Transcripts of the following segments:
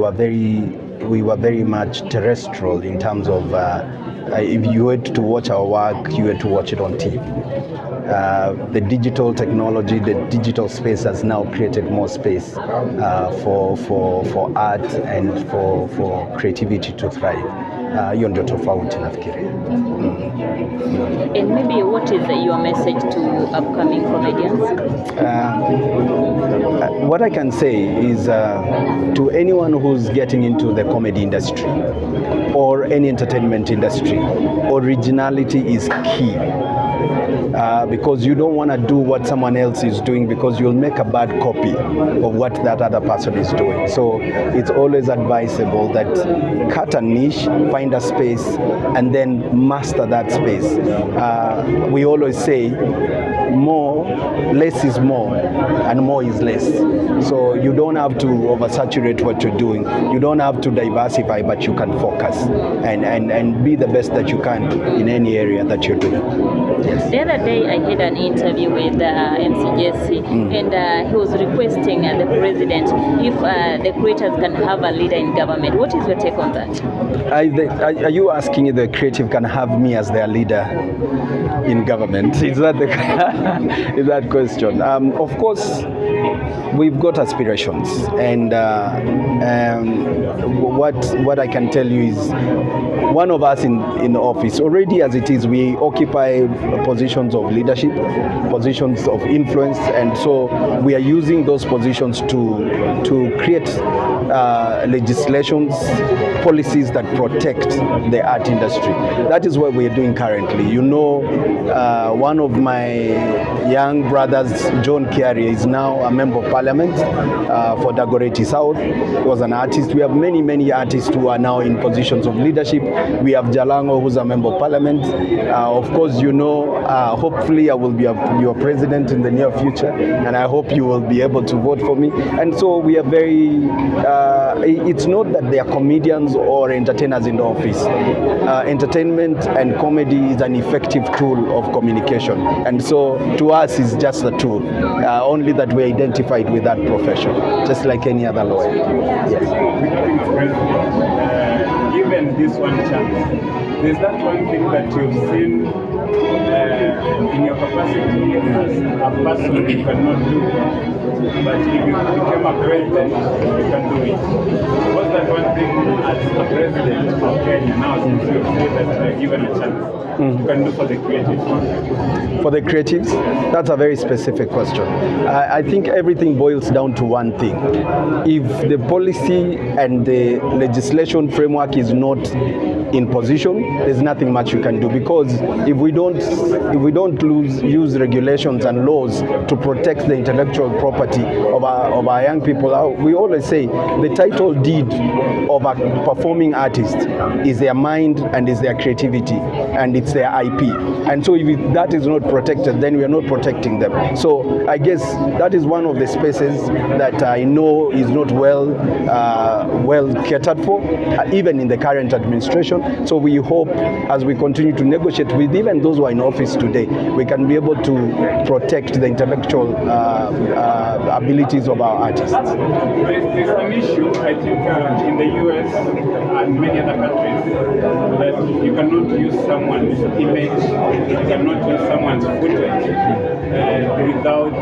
were very much terrestrial in terms of if you had to watch our work, you had to watch it on TV. The digital technology, the digital space has now created more space for art and for creativity to thrive. Hiyo ndio tofauti nafikiria. And maybe what is your message to upcoming comedians? What I can say is to anyone who's getting into the comedy industry or any entertainment industry, originality is key. Because you don't want to do what someone else is doing, because you'll make a bad copy of what that other person is doing. So it's always advisable that cut a niche, find a space, and then master that space. We always say less is more, and more is less. So you don't have to oversaturate what you're doing. You don't have to diversify, but you can focus and be the best that you can in any area that you're doing. Yes. The other day I had an interview with MC Jessy, and he was requesting the president if the creators can have a leader in government. What is your take on that? Are you asking if the creative can have me as their leader in government? Is that is that question? Of course, we've got aspirations, and what I can tell you is, one of us in office already, as it is, we occupy positions of leadership, positions of influence, and so we are using those positions to create legislations, policies that protect the art industry. That is what we are doing currently. You know, one of my young brothers, John Kiari, is now a member of parliament for Dagoretti South. He was an artist. We have many artists who are now in positions of leadership. We have Jalango, who's a member of parliament. Of course, you know, hopefully I will be your president in the near future, and I hope you will be able to vote for me. And so we are very, it's not that they are comedians or entertainers in the office. Entertainment and comedy is an effective tool of communication. And so to us, it's just a tool, only that we identified with that profession, just like any other lawyer. Yes. Given this one chance, there's that one thing that you've seen in your capacity as a person you cannot do, but if you became a president, you can do it. What's that one thing as a president of Kenya now, since you've said that given a chance, you can do for the creatives? For the creatives? That's a very specific question. I think everything boils down to one thing. If the policy and the legislation framework is not in position, there's nothing much you can do, because if we don't use regulations and laws to protect the intellectual property of our young people, we always say the title deed of a performing artist is their mind and is their creativity and it's their IP. And so if that is not protected, then we are not protecting them. So I guess that is one of the spaces that I know is not well catered for, even in the current administration. So we hope, as we continue to negotiate with even those who are in office today, we can be able to protect the intellectual abilities of our artists. There's an issue, I think, in the US and many other countries, that you cannot use someone's image, you cannot use someone's footage without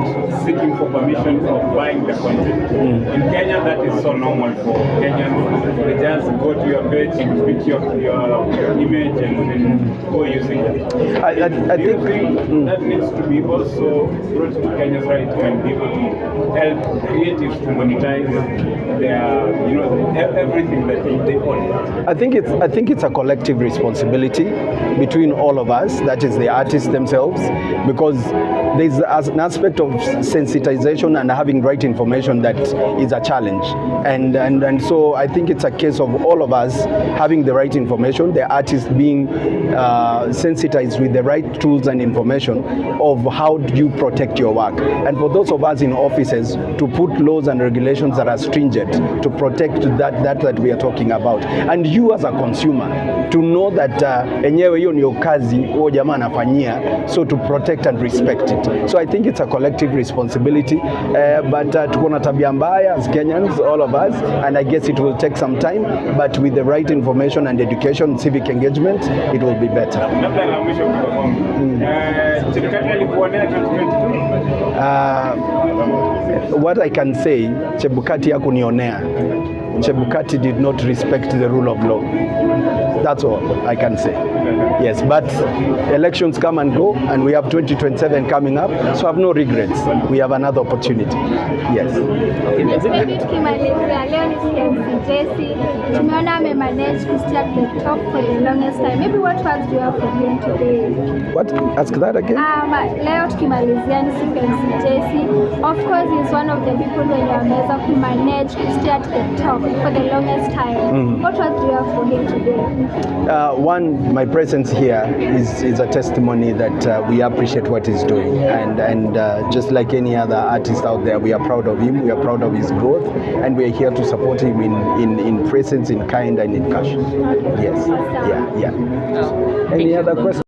seeking for permission or buying the content. In Kenya, that is so normal for Kenyans. They just go to your page, pick your image, and go using it. I think that needs to be also brought to Kenya's right and be able to help creatives to monetize their, everything that they own. I think it's a collective responsibility between all of us, that is the artists themselves, because there's an aspect of sensitization and having right information that is a challenge. And so I think it's a case of all of us having the right information, the artists being sensitized with the right tools and information of how do you protect your work. And for those of us in offices, to put laws and regulations that are stringent to protect that that we are talking about, and you as a consumer to know that enyewe hiyo ndio kazi huyo jamaa anafanyia, so to protect and respect it. So I think it's a collective responsibility, but tuko na tabia mbaya as Kenyans, all of us, and I guess it will take some time, but with the right information and education, civic engagement, it will be better. What I can say, Chebukati hakunionea. Chebukati did not respect the rule of law. That's all I can say. Yes, but elections come and go, and we have 2027 coming up, so I have no regrets. We have another opportunity. Yes. Maybe tukimalizia leo ni MC Jessy. Tumeona amemanage to stay at the top for the longest time. Maybe what words do you have for him today? What? Ask that again. Leo tukimalizia ni MC Jessy. Of course, he's one of the people wenye ameweza kumanage to stay at the top for the longest time. What words do you have for him today? One, my presence here is a testimony that we appreciate what he's doing, and just like any other artist out there, we are proud of him, we are proud of his growth, and we are here to support him in presence, in kind, and in cash. Yes. Yeah. Oh, Any other questions?